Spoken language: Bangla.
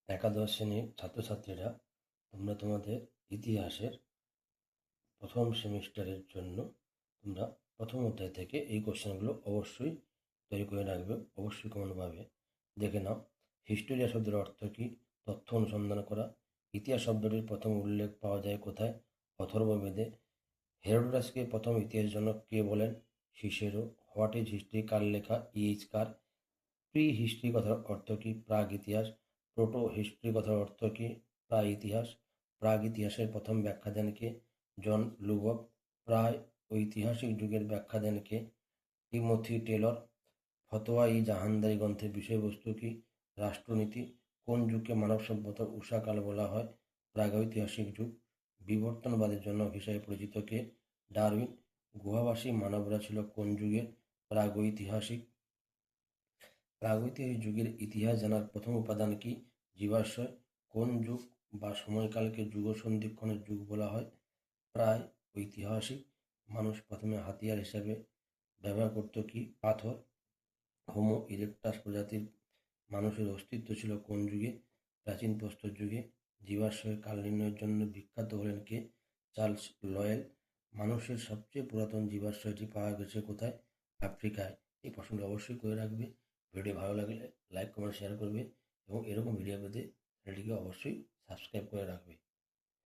একাদশ শ্রেণীর ছাত্রছাত্রীরা, তোমরা তোমাদের ইতিহাসের প্রথম সেমিস্টারের জন্য তোমরা প্রথম অধ্যায় থেকে এই কোশ্চেনগুলো অবশ্যই তৈরি করে রাখবে। অবশ্যই কমন পাবে। দেখে নাও, হিস্টোরিয়া শব্দের অর্থ কী? তথ্য অনুসন্ধান করা। ইতিহাস শব্দটির প্রথম উল্লেখ পাওয়া যায় কোথায়? অথর্ববেদে। হেরোডোটাসকে প্রথম ইতিহাস জনক কে বলেন? সিসেরো। হোয়াট ইজ হিস্ট্রি কার লেখা? ইএইচ কার। প্রি হিস্ট্রি কথার অর্থ কী? প্রাগ ইতিহাস। প্রোটো হিস্ট্রি কথার অর্থ কী? প্রাক ইতিহাস। প্রাগ ইতিহাসের প্রথম ব্যাখ্যা দেন কে? জন লুবক। প্রায় ঐতিহাসিক যুগের ব্যাখ্যা দেন কে? Timothy Taylor. ফতোয়া-ই জাহানদারি গ্রন্থের বিষয়বস্তু কী? রাষ্ট্রনীতি। কোন যুগকে মানব সভ্যতার ঊষাকাল বলা হয়? প্রাগৈতিহাসিক যুগ। বিবর্তনবাদের জনক হিসেবে পরিচিত কে? ডারউইন। গুহাবাসী মানবরা ছিল কোন যুগের? প্রাগৈতিহাসিক। প্রাগৈতিহাসিক যুগের ইতিহাস জানার প্রথম উপাদান কি? জীবাশ্রয়। কোন যুগ বা সময়কালকে যুগ সন্ধিক্ষণের যুগ বলা হয়? প্রায় ঐতিহাসিক। মানুষ প্রথমে হাতিয়ার হিসেবে ব্যবহার করত কি? পাথর। হোমো ইরেক্টাস প্রজাতির মানুষের অস্তিত্ব ছিল কোন যুগে? প্রাচীন প্রস্তর যুগে। জীবাশ্রয়ের কাল নির্ণয়ের জন্য বিখ্যাত হলেন কে? Charles loyal. মানুষের সবচেয়ে পুরাতন জীবাশ্রয়টি পাওয়া গেছে কোথায়? আফ্রিকায়। এই প্রশ্নটি অবশ্যই করে রাখবে। ভিডিও ভালো লাগলে লাইক, কমেন্ট, শেয়ার করবে এবং এরকম ভিডিও পেতে চ্যানেলটিকে অবশ্যই সাবস্ক্রাইব করে রাখবে।